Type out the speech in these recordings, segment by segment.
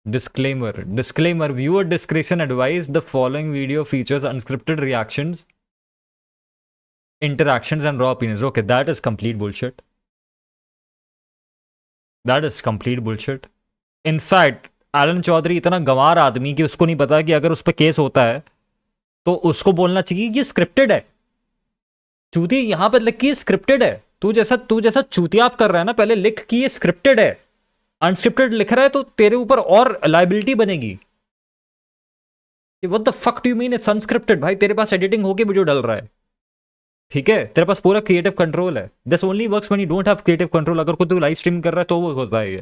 Disclaimer, viewer discretion advised. The following video features unscripted reactions, interactions and raw opinions. Okay, that is complete bullshit. That is complete bullshit. In fact, Alan Chaudhary इतना गंवार आदमी कि उसको नहीं पता कि अगर उस पर केस होता है तो उसको बोलना चाहिए कि ये स्क्रिप्टेड है। चूती यहां पे लिख कि स्क्रिप्टेड है। तू जैसा चूतियाप कर रहा है ना, पहले लिख कि ये स्क्रिप्टेड है। अनस्क्रिप्टेड लिख रहा है तो तेरे ऊपर और लाइबिलिटी बनेगी। What the fuck do you mean it's unscripted? भाई तेरे पास एडिटिंग होके वीडियो डल रहा है, ठीक है, तेरे पास पूरा क्रिएटिव कंट्रोल है। This only works when you don't have creative control. अगर कोई तू लाइव स्ट्रीम कर रहा है तो वो होता है ये।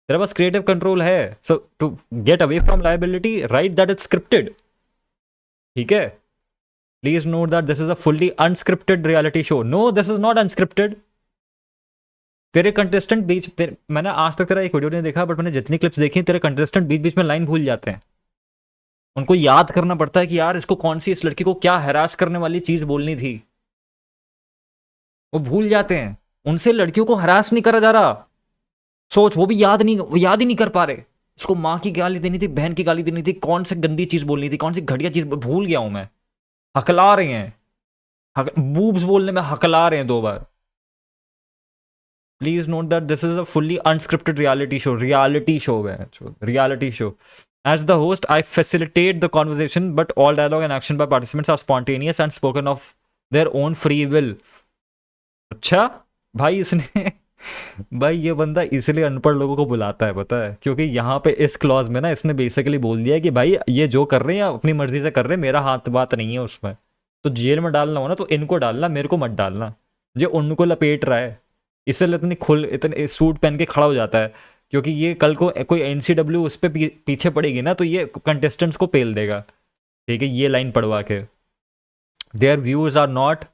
तेरे पास क्रिएटिव कंट्रोल है, so to get away from liability right that it's scripted, ठीक है। Please note that this is a fully unscripted reality show. No, this is not unscripted. तेरे कंटेस्टेंट मैंने आज तक तेरा एक वीडियो नहीं देखा, बट मैंने जितनी क्लिप्स देखी तेरे कंटेस्टेंट बीच बीच में लाइन भूल जाते हैं। उनको याद करना पड़ता है कि यार इसको कौन सी, इस लड़की को क्या हैरास करने वाली चीज बोलनी थी। वो भूल जाते हैं। उनसे लड़कियों को हरास नहीं करा जा रहा। सोच, वो याद ही नहीं कर पा रहे। इसको माँ की गाली देनी थी, बहन की गाली देनी थी, कौन सी गंदी चीज बोलनी थी, कौन सी घटिया चीज भूल गया हूं मैं। हकला रहे हैं, बूब्स बोलने में हकला रहे हैं 2 बार। Please note that this is a fully unscripted reality show. Reality show. As the host, I facilitate the conversation, but all dialogue and action by participants are spontaneous and spoken of their own free will. अच्छा भाई, इसने भाई ये बंदा इसलिए अनपढ़ लोगों को बुलाता है, पता है? क्योंकि यहाँ पे इस क्लॉज में ना इसने बेसिकली बोल दिया है कि भाई ये जो कर रहे हैं अपनी मर्जी से कर रहे हैं, मेरा हाथ बात नहीं है उसमें। तो जेल में डालना हो ना तो इनको डालना, मेरे को मत डालना। जो उनको लपेट रहा है इसलिए इतने सूट पहन के खड़ा हो जाता है, क्योंकि ये कल को कोई एनसीडब्ल्यू उस पर पीछे पड़ेगी ना तो ये कंटेस्टेंट्स को पेल देगा, ठीक है, ये लाइन पढ़वा के। Their views are not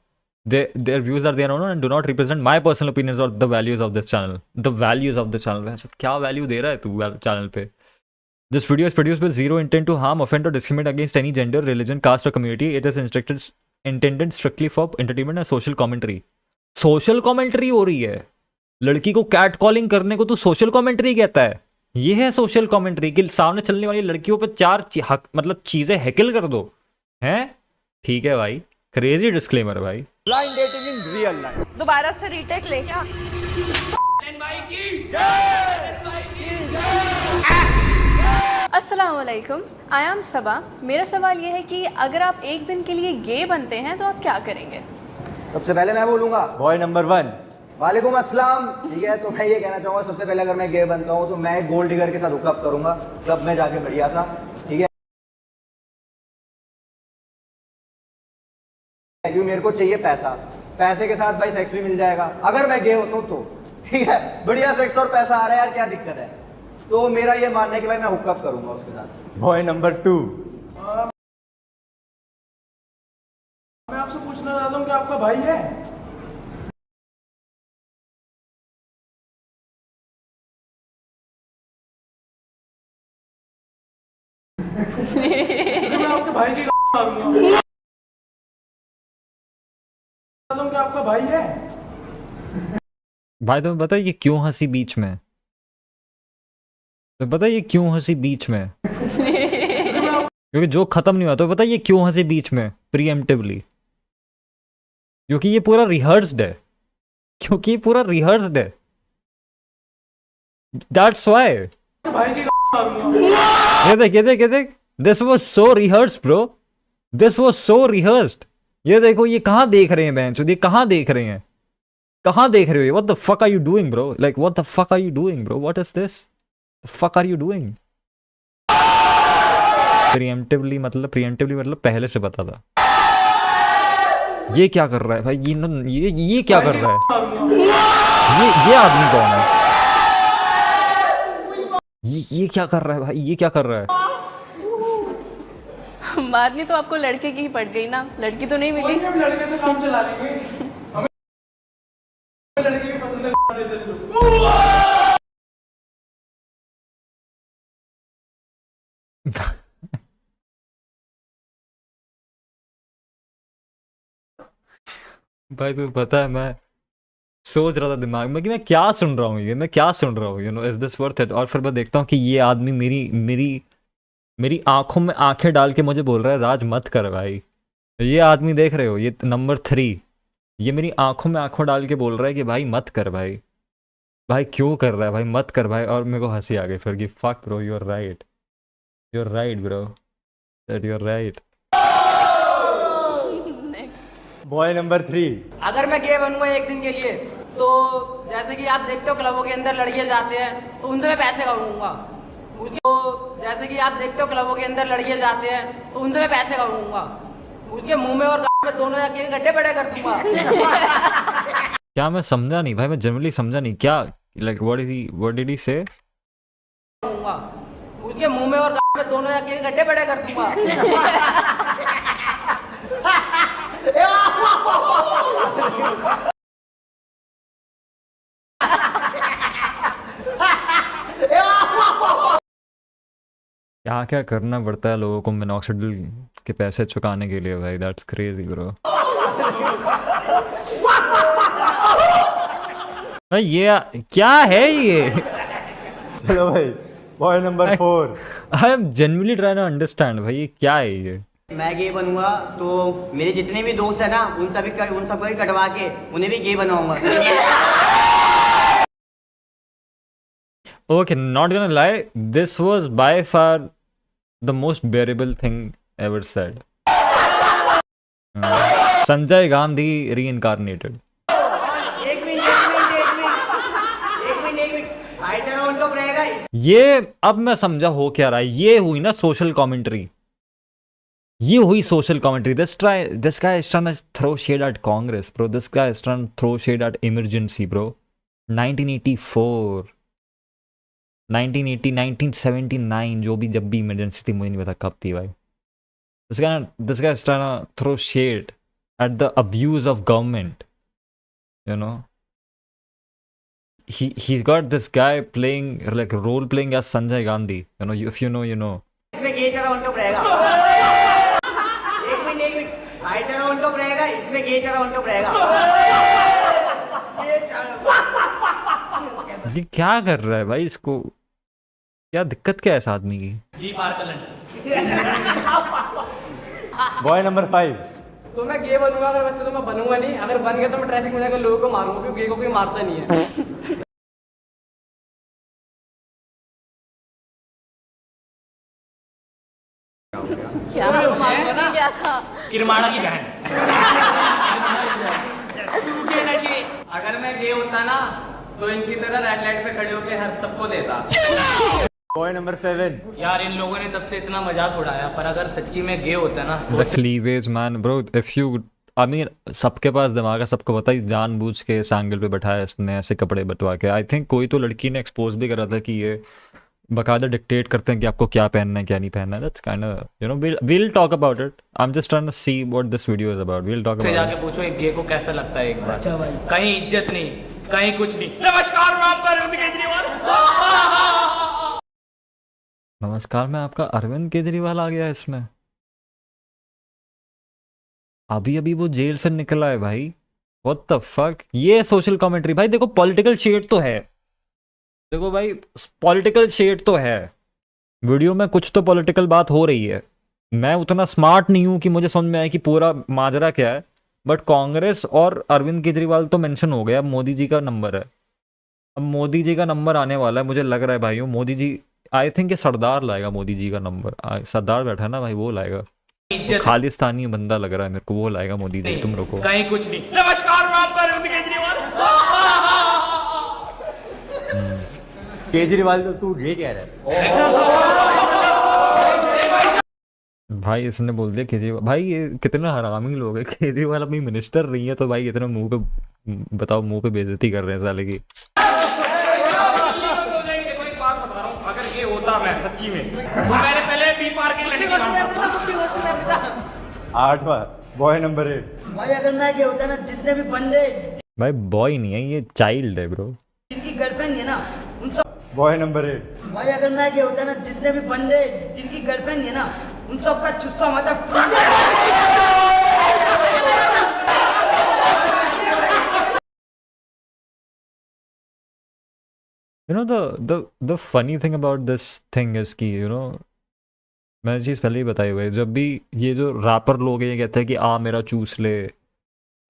their views are their own and do not represent my personal opinions or the values of this channel. The values of the channel. क्या value दे रहा है तू channel पे? This video is produced with zero intent to harm, offend or discriminate against any gender, religion, caste or community. It is intended strictly for entertainment and social commentary. Social commentary हो रही है। लड़की को cat calling करने को तू social commentary कहता है? ये है सोशल कमेंट्री कि सामने चलने वाली लड़कियों पे 4 मतलब चीजें हैकल कर दो, हैं? ठीक है भाई, क्रेजी डिस्क्लेमर भाई। Blind dating in real life. दोबारा से रीटेक ले क्या? अस्सलाम वालेकुम, आई एम सबा। मेरा सवाल ये है कि अगर आप एक दिन के लिए गे बनते हैं तो आप क्या करेंगे? सबसे पहले मैं बोलूंगा बॉय नंबर 1, वालेकुम अस्सलाम, ठीक है। तो मैं ये कहना चाहूँगा, सबसे पहले अगर मैं गे बनता हूँ तो मैं गोल्ड डिगर के साथ हुकअप करूंगा क्लब में जाके बढ़िया सा, ठीक है, क्योंकि मेरे को चाहिए पैसा। पैसे के साथ भाई सेक्स भी मिल जाएगा अगर मैं गे होता हूँ तो, ठीक है। बढ़िया सेक्स और पैसा आ रहा है यार, क्या दिक्कत है? तो मेरा ये मानना है कि भाई मैं हुकअप करूंगा उसके साथ। बॉय नंबर 2, मैं आपसे पूछना चाहता हूँ कि आपका भाई है? मैं आपके भाई की मारूंगा। कि आपका भाई है? भाई तुम्हें पता है ये क्यों हंसी बीच में? तो पता है ये क्यों हंसी बीच में? क्योंकि जो खत्म नहीं हुआ। तो पता है ये क्यों हंसी बीच में प्रीएम्प्टिवली? क्योंकि ये पूरा रिहर्स्ड है। क्योंकि ये पूरा रिहर्स्ड है, दैट्स व्हाई। भाई की मारूंगा। ये देख, this was so rehearsed bro, this was so rehearsed. ये देखो, ये कहाँ देख रहे हैं बेंच? ये कहाँ देख रहे हैं? कहाँ देख रहे हो? What the fuck are you doing bro? Like what the fuck are you doing bro? What is this? Fuck are you doing? Preemptively मतलब पहले से बता था। ये क्या कर रहा है भाई? ये क्या कर रहा है? ये आदमी कौन है? ये क्या कर रहा है भाई? ये क्या कर रहा है? मारनी तो आपको लड़के की ही पड़ गई ना, लड़की तो नहीं मिली। हम लड़के से काम चला लेंगे, हमें लड़के की पसंद है दे दे। भाई तुम्हें पता है मैं सोच रहा था दिमाग में कि मैं क्या सुन रहा हूँ, ये मैं क्या सुन रहा हूँ, you know, is this worth it? और फिर मैं देखता हूँ कि ये आदमी मेरी मेरी मेरी आंखों में आंखें डाल के मुझे बोल रहा है राज मत कर भाई। ये आदमी देख रहे हो, ये नंबर 3, ये मेरी आंखों में आंखों डाल के बोल रहा है कि भाई मत कर भाई, भाई क्यों कर रहा है भाई, मत कर भाई। और मेरे को हंसी आ गई फिर कि fuck bro, you are right, you are right bro, that you are right. Next. Boy number 3। अगर मैं गे बनूंगा एक दिन के लिए तो जैसे कि आप देखते हो क्लबों के अंदर लड़कियां जाते हैं तो उनसे मैं पैसे कमाऊंगा। तो जैसे कि आप देखते हो क्लबों के अंदर लड़कियां जाते हैं तो उनसे मैं पैसे कमाऊंगा। उसके मुंह में और गाल में दोनों जाके गड्ढे बड़े कर दूंगा। क्या मैं समझा नहीं भाई, मैं जनरली समझा नहीं क्या, लाइक व्हाट डिड ही से? उसके मुंह में और गाल में दोनों जाके गड्ढे बड़े कर दूंगा। क्या क्या करना पड़ता है लोगों को मिनॉक्सिडिल के पैसे चुकाने के लिए भाई, दैट्स क्रेजी ब्रो। भाई ये क्या है ये? चलो भाई, boy number 4। I am genuinely trying to understand भाई ये क्या है ये? मैं गे बनूंगा तो मेरे जितने भी दोस्त है ना उन सबको भी कटवा के उन्हें भी गे बनाऊंगा। Okay, not gonna lie, this was by far the most bearable thing ever said. Sanjay Gandhi reincarnated. एक मिनट भाईचारा उनको रहेगा। ये अब मैं समझा हो क्या रहा है, ये हुई ना सोशल कमेंट्री, ये हुई social commentary. This guy is trying to throw shade at Congress, bro. This guy is trying to throw shade at emergency, bro. 1984, 1980, 1979, जो भी जब भी इमरजेंसी थी, मुझे नहीं पता कब थी भाई। This guy is trying to throw shade at the abuse of government, you know. He got this guy playing like role playing as Sanjay Gandhi, you know. If you know, you know. इसमें गे चढ़ा उनको रहेगा। एक minute भाईचारा उनको रहेगा, इसमें गे चढ़ा उनको रहेगा। ये क्या कर रहा है भाई, इसको क्या दिक्कत क्या है इस आदमी की? ये पार करंट। Boy number 5। तो मैं गे बनूंगा, अगर वैसे तो मैं बनूंगा नहीं, अगर बन गया तो मैं ट्रैफिक में जाकर लोगों को मारूंगा क्योंकि गे को कोई मारता नहीं है। क्या क्या था? किरमाड़ा की बहन। सूखे नशे। अगर मैं गे होता ना तो इनकी तरह रेड लाइट पे खड़े होकर हर सबको देता। Boy number 7। यार इन लोगों ने तब से इतना मजाक उड़ाया, पर अगर सच्ची में गे होता ना The cleavage man, bro. If you, I mean, सबके पास दिमाग है, सबको पता ही, जानबूझ के इस एंगल पे बैठाया इसने, ऐसे कपड़े बटवा के। आई थिंक कोई तो लड़की ने एक्सपोज भी करा था कि ये बकायदा डिक्टेट करते हैं कि आपको क्या पहनना है क्या नहीं पहनना है। That's kind of, you know, we'll talk about it. I'm just trying to see what this video is about. We'll talk से about जाके पूछो एक गे को कैसा लगता है एक बार। अच्छा भाई। कहीं इज्जत नहीं, कहीं कुछ नहीं। नमस्कार मैं आपका अरविंद केजरीवाल। it. नमस्कार, मैं आपका अरविंद केजरीवाल आ गया इसमें। अभी अभी वो जेल से निकला है भाई। What the fuck? ये सोशल कमेंट्री भाई। देखो पॉलिटिकल शेड तो है, देखो भाई पॉलिटिकल शेड तो है, वीडियो में कुछ तो पॉलिटिकल बात हो रही है। मैं उतना स्मार्ट नहीं हूं कि मुझे समझ में आए कि पूरा माजरा क्या है, बट कांग्रेस और अरविंद केजरीवाल तो मेंशन हो गया। अब मोदी जी का नंबर है, अब मोदी जी का नंबर आने वाला है। मुझे लग रहा है भाइयों, मोदी जी, आई थिंक ये सरदार लाएगा मोदी जी का नंबर। सरदार बैठा है ना भाई, वो लाएगा। इज्जत खालिस्तानी बंदा लग रहा है मेरे को, वो लाएगा मोदी जी। तुम रुको। कहीं कुछ नहीं। नमस्कार मैं आपका अरविंद केजरीवाल। केजरीवाल तो तू ये कह रहा है। भाई इसने बोल दिया केजरीवाल। भाई ये कितना हरामी लोग है। केजरीवाल अपनी मिनिस्टर रही है तो भाई इतना मुंह पे, बताओ, मुंह पे बेइज्जती कर रहे हैं साले की। देखो एक बात बता रहा हूँ, अगर ये होता मैं सच्ची में तो मैंने पहले बी पार के लड़की मांगता। 8वां बॉय नंबर 8। भाई अगर मैं क्या होता ना जितने भी बंदे भाई बॉय नहीं है ये, चाइल्ड है ब्रो। जिनकी गर्लफ्रेंड है ना उन सब। Boy number 8। भाई अगर मैं क्या होता ना जितने भी बंदे जिनकी गर्लफ्रेंड है ना उन सब का चुस्सा माता You know, the funny thing about this thing is कि you know, मैंने चीज़ पहले ही बताई हुई है, जब भी ये जो रैपर लोग ये कहते हैं कि आ मेरा चूस ले,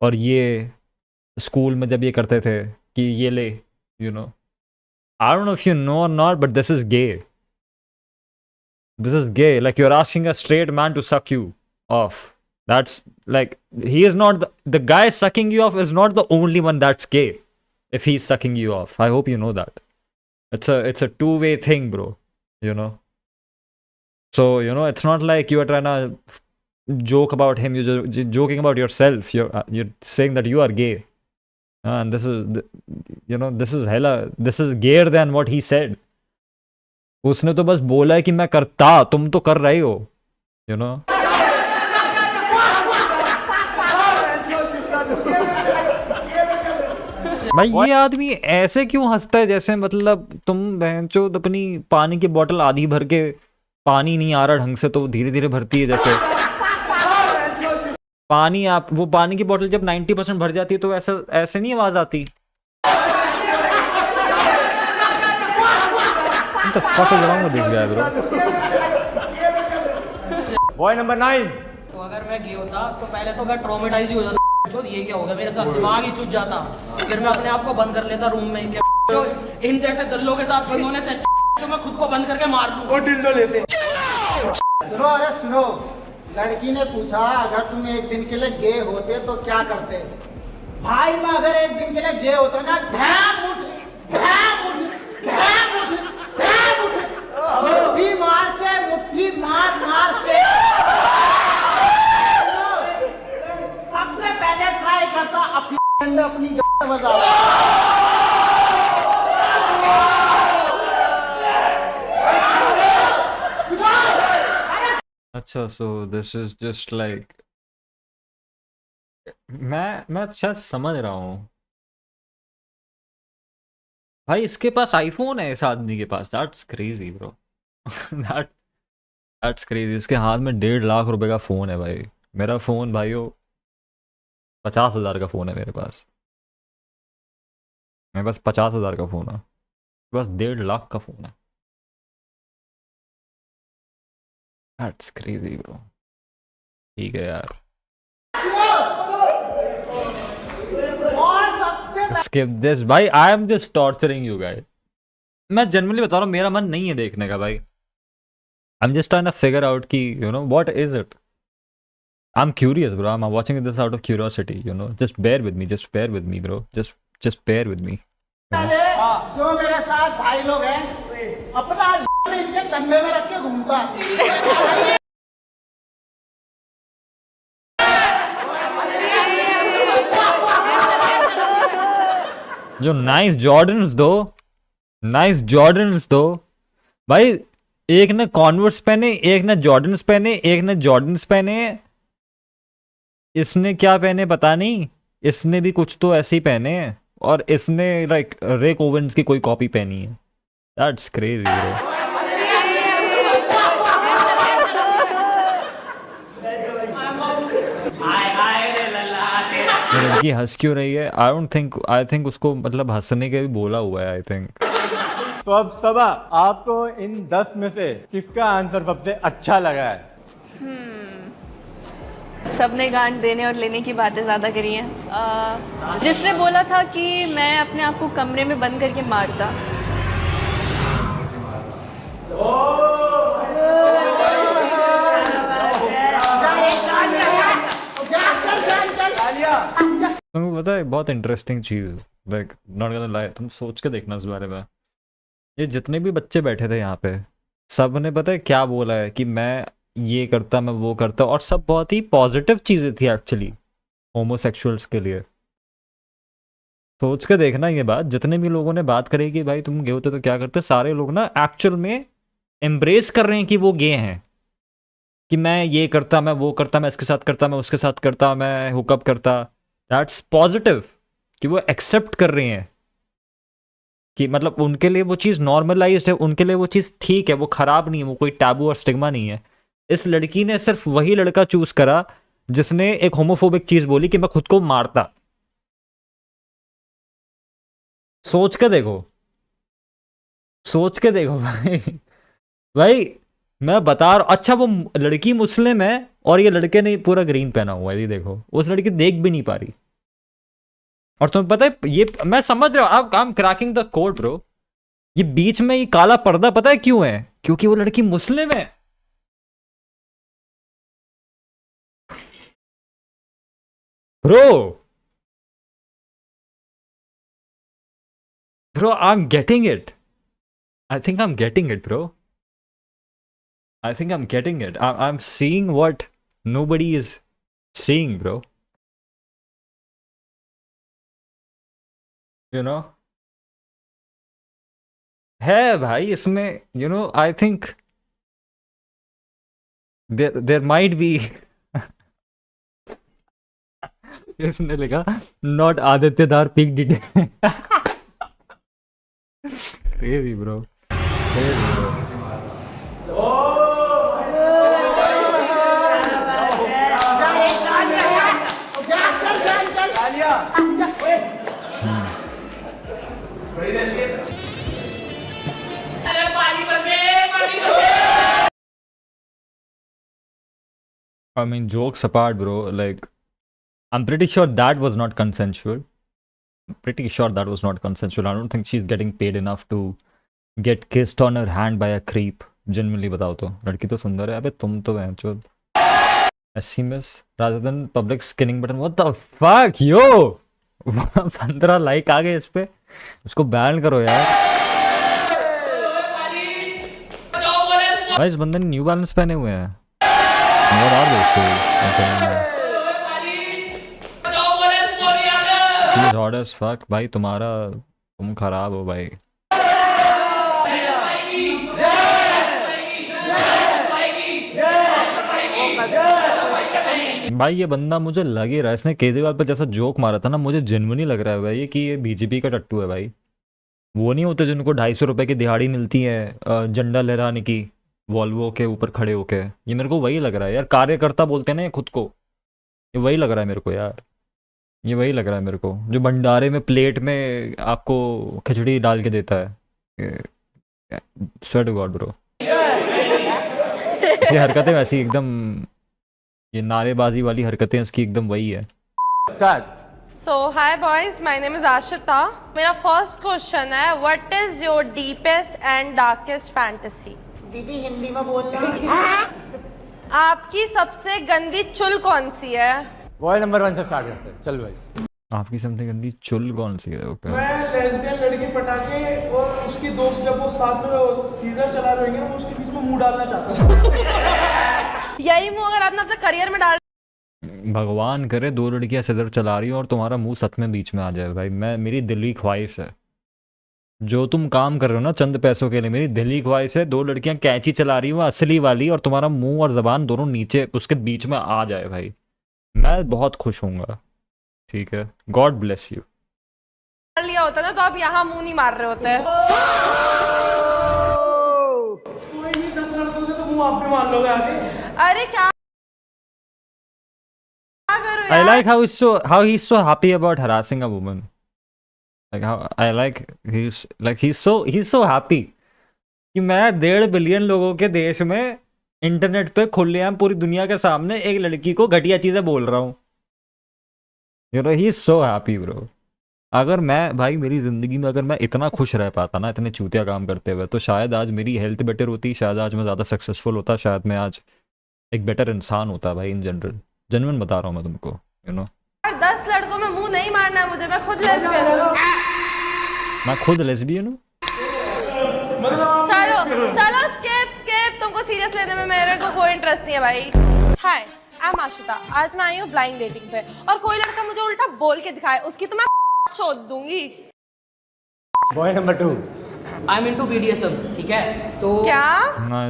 और ये स्कूल में जब ये करते थे कि ये ले, you know, I don't know if you know or not, but this is gay. This is gay. Like, you're asking a straight man to suck you off. That's like, he is not the guy sucking you off is not the only one that's gay. If he's sucking you off, I hope you know that. It's a two-way thing, bro. You know. So you know, it's not like you are trying to joke about him. You're joking about yourself. You're saying that you are gay. And this is, you know, this is hella. This is gayer than what he said. उसने तो बस बोला है कि मैं करता, तुम तो कर रहे हो, you know. भाई ये आदमी ऐसे क्यों हंसता है, जैसे मतलब तुम बहनचोद अपनी पानी की बोतल आधी भर के पानी नहीं आ रहा ढंग से तो धीरे धीरे भरती है, जैसे पानी आप वो पानी की बोतल जब 90% भर जाती है तो ऐसा ऐसे नहीं आवाज आती. What the fuck is wrong with this guy, bro? Boy number 9. तो अगर मैं गे होता तो पहले तो मैं ट्रॉमेटाइज ही हो जाता. ये क्या होगा मेरे साथ, दिमाग ही चुट जाता. फिर मैं अपने आप को बंद कर लेता रूम में कि जो इन जैसे दल्लों के साथ बंद होने से जो मैं खुद को बंद करके मार दूं. वो डिल्डो लेते. सुनो, अरे सुनो, लड़की ने पूछा अगर तुम एक दिन के लिए गे होते तो क्या करते. भाई मैं अगर एक दिन के लिए गे होता ना, मुट्ठी मार के सबसे पहले ट्राई करता अपनी बजा. अच्छा, so this is just like, मैं शायद समझ रहा हूँ भाई, इसके पास आईफोन है इस आदमी के पास. That's crazy bro. That's crazy. इसके हाथ में 1.5 लाख रुपए का फ़ोन है भाई. मेरा फ़ोन भाइयों 50,000 का फ़ोन है मेरे पास. मेरे पास 50,000 का फ़ोन है, मेरे पास 1.5 लाख का फ़ोन है. That's crazy bro. ठीक है यार, skip this भाई. I am just torturing you guys. मैं जनरली बता रहा हूँ, मेरा मन नहीं है देखने का भाई. I'm just trying to figure out कि you know what is it. I'm curious bro. I'm watching this out of curiosity. You know, just bear with me. Just bear with me, bro. Just bear with me. जो मेरे साथ भाई लोग हैं अपना इनके कंधे में रख के घूमता. जो नाइस जॉर्डन्स दो भाई. एक ने कॉन्वर्स पहने, एक ने जॉर्डन्स पहने, एक ने जॉर्डन्स पहने. इसने क्या पहने पता नहीं, इसने भी कुछ तो ऐसे ही पहने हैं, और इसने लाइक रिक ओवेंस की कोई कॉपी पहनी है. That's crazy bro. लड़की हंस क्यों रही है? आई थिंक उसको मतलब हंसने के भी बोला हुआ है. I think. तो अब सबा, आपको इन 10 में से किसका आंसर सबसे अच्छा लगा है? सबने गांड देने और लेने की बातें ज़्यादा करी हैं. जिसने बोला था कि मैं अपने आप को कमरे में बंद करके मारता. तुमको पता है बहुत interesting cheese, like not gonna lie, तुम सोच के देखना इस बारे में. ये जितने भी बच्चे बैठे थे यहाँ पे, सब ने पता है क्या बोला है कि मैं ये करता, मैं वो करता, और सब बहुत ही पॉजिटिव चीज़ें थी एक्चुअली होमोसेक्सुअल्स के लिए. सोच के देखना ये बात, जितने भी लोगों ने बात करी कि भाई तुम गे होते तो क्या करते, सारे लोग ना एक्चुअल में एम्ब्रेस कर रहे हैं कि वो गे हैं. कि मैं ये करता, मैं वो करता, मैं इसके साथ करता, मैं उसके साथ करता, मैं हुकअप करता. दैट्स पॉजिटिव कि वो एक्सेप्ट कर रहे हैं कि मतलब उनके लिए वो चीज़ नॉर्मलाइज्ड है, उनके लिए वो चीज़ ठीक है, वो ख़राब नहीं है, वो कोई टैबू और स्टिग्मा नहीं है. इस लड़की ने सिर्फ वही लड़का चूज करा जिसने एक होमोफोबिक चीज़ बोली कि मैं खुद को मारता. सोच के देखो, सोच के देखो भाई। भाई मैं बता रहा, अच्छा वो लड़की मुस्लिम है और ये लड़के ने पूरा ग्रीन पहना हुआ है, ये देखो उस लड़की देख भी नहीं पा रही। और तुम्हें पता है ये, मैं समझ रहा हूँ, I am cracking the code bro. ये बीच में ये काला पर्दा पता है क्यों है? क्योंकि वो लड़की मुस्लिम है। Bro I am getting it. I think I'm getting it, bro. I think I'm getting it. I'm seeing what nobody is seeing, bro. You know? है भाई इसमें, you know, I think there might be इसने लिखा not आदित्यदार peak detail. Crazy, bro. Crazy, bro. I mean, jokes apart, bro. Like, I'm pretty sure that was not consensual. Pretty sure that was not consensual. I don't think she's getting paid enough to get kissed on her hand by a creep. Genuinely बताओ तो, लड़की तो सुंदर है, अबे तुम तो हैं चोद। SMS rather than public skinning button. What the fuck, yo? 15 like आ गए इस पे, उसको बैन करो यार। भाई इस बंदे ने न्यू बैलेंस पहने हुए हैं। What are those shoes? She's hot as fuck. भाई तुम्हारा, तुम खराब हो भाई। भाई ये बंदा मुझे लग ही रहा है, इसने केजरीवाल पर जैसा जोक मारा था ना, मुझे जेन्युइनली लग रहा है भाई कि ये बीजेपी का टट्टू है भाई। वो नहीं होते जिनको 250 रुपए की दिहाड़ी मिलती है झंडा लहराने की, वॉल्वो के ऊपर खड़े होके। ये मेरे को वही लग रहा है यार, कार्यकर्ता बोलते हैं ना ये खुद को, ये वही लग रहा है मेरे को यार। ये वही लग रहा है मेरे को जो भंडारे में प्लेट में आपको खिचड़ी डाल के देता है। स्वेट गॉड ब्रो, ये हरकतें वैसी एकदम, ये नारेबाजी वाली हरकतें इसकी एकदम वही है। So hi boys, my name is Ashita. मेरा फर्स्ट क्वेश्चन है, what is your deepest and darkest fantasy? दीदी हिंदी में बोलना। आपकी सबसे गंदी चुल कौन सी है? बॉय नंबर 1 से स्टार्ट करते हैं, चल भाई। आपकी सबसे गंदी चुल कौन सी है? ओके, मैं लेस्बियन लड़की पटा के और उसकी दोस्त जब वो साथ में सीजर चला रहे होंगे ना, मैं उसके बीच में मुंह डालना चाहता हूँ। यही मुंह अगर आपने अपने करियर में डाल, भगवान करे 2 लड़कियां सिदर चला रही हो और तुम्हारा मुंह सच में बीच में आ जाए भाई। मैं, मेरी दिली ख्वाहिश है, जो तुम काम कर रहे हो ना चंद पैसों के लिए, मेरी दिली ख्वाहिश है 2 लड़कियां कैंची चला रही हो असली वाली, और तुम्हारा मुंह और जबान दोनों नीचे उसके बीच में आ जाए भाई। मैं बहुत खुश होऊंगा, ठीक है? God bless you. कर लिया होता ना तो आप यहाँ मुंह नहीं मार रहे होते। कोई नहीं, 10 लड़कों के तो मुंह आप भी मान लोगे आगे। अरे क्या करूँ I यार? like how he's so happy about harassing a woman. Like how I like he's so happy कि मैं 1.5 बिलियन लोगों के देश में इंटरनेट पे खुलेआम पूरी दुनिया के सामने एक लड़की को घटिया चीजें बोल रहा हूँ। You know, he is so happy bro. अगर मैं भाई, मेरी जिंदगी में अगर मैं इतना खुश रह पाता ना इतने चूतिया काम करते हुए, तो शायद आज मेरी हेल्थ बेटर होती, शायद आज मैं ज़्यादा सक्सेसफुल होता, शायद मैं आज एक बेटर इंसान होता भाई इन जनरल। जेन्युइन बता रहा हूँ मैं तुमको, यू नो। 10 लड़कों में मुंह नहीं मारना है मुझे, मैं खुद लेस्बियन हूँ। मैं खुद लेस्बियन हूँ। चलो चलो स्किप, तुमको सीरियस लेने में मेरे को कोई इंटरेस्ट नहीं है भाई। हाय, आई एम आशिता। आज मैं आई हूँ ब्लाइंड डेटिंग पे, और कोई लड़का मुझे उल्टा बोल के दिखाए उसकी तो मैं छोड़ दूंगी। Boy number 2। I am into BDSM, ठीक है? तो क्या? ना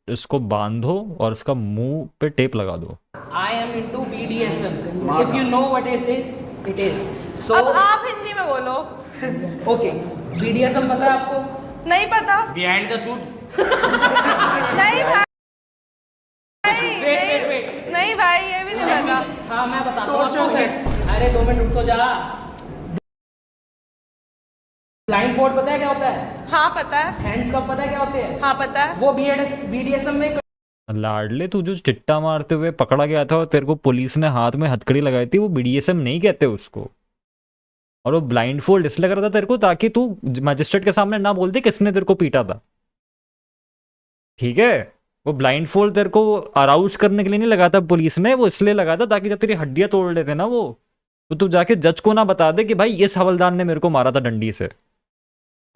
इसको बांधो और इसका मुंह पे टेप लगा दो। I am into BDSM, if you know what it is. So अब आप हिंदी में बोलो। ओके, BDSM पता है आपको? नहीं पता। Behind the suit. नहीं भाई, वेट। नहीं भाई, ये भी नहीं पता। हाँ मैं बताता हूँ। अरे 2 मिनट रुक तो जा। ब्लाइंड फोल्ड पता है क्या होता है? हाँ पता है। हैंड्स कब पता है क्या होते हैं? हाँ पता है। वो BDSM में लाडले तू जो चिट्टा मारते हुए पकड़ा गया था और तेरे को पुलिस ने हाथ में हथकड़ी लगाई थी, वो BDSM नहीं कहते उसको। और वो ब्लाइंड फोल्ड इसलिए कर रहा था तेरे को ताकि तू मजिस्ट्रेट के सामने ना बोल दे किसने तेरे को पीटा था, ठीक है? वो ब्लाइंड फोल्ड तेरे को अराउज करने के लिए नहीं लगा था पुलिस ने, वो इसलिए लगा था ताकि जब तेरी हड्डियां तोड़ लेते ना वो, तो तू जाके जज को ना बता दे कि भाई इस हवलदार ने मेरे को मारा था डंडी से।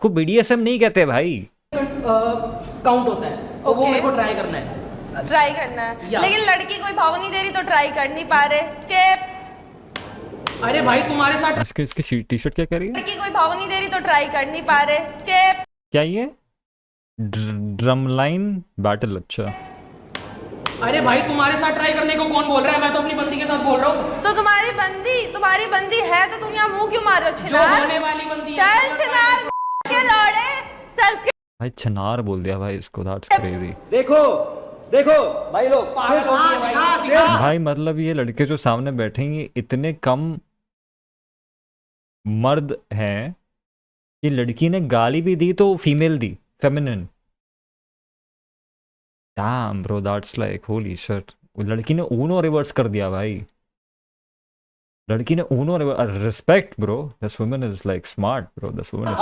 को BDSM नहीं कहते भाई। काउंट होता है, तो वो Okay. मेरे को ट्राई करना है। ट्राई करना है, या। लेकिन लड़की कोई भाव नहीं दे रही तो ट्राई कर नहीं पा रहे। स्केप। अरे भाई तुम्हारे साथ इसकी टी शर्ट क्या कर रही है? लड़की कोई भाव नहीं दे रही तो ट्राई कर नहीं पा रहे। स्केप। क्या ये ड्रम लाइन बैटल? अच्छा, अरे भाई तुम्हारे साथ ट्राई करने को कौन बोल रहा है? मैं तो अपनी बंदी के साथ बोल रहा हूँ। तो तुम्हारी बंदी है तो तुम यहाँ मुंह क्यों मार रहे हो? जो छिनार। होने वाली बंदी है। चल छिनार के लौड़े चल। भाई छनार बोल दिया भाई इसको, दैट्स क्रेजी। देखो देखो भाई लोग, पागल हो गई है भाई। भाई मतलब ये लड़के जो सामने बैठेंगे इतने कम मर्द हैं कि लड़की ने गाली भी दी तो female the, feminine. Damn bro, that's like holy shit. लड़की ने ऊनो रिवर्स कर दिया भाई, लड़की ने Uno respect bro, this woman is like smart bro, this woman is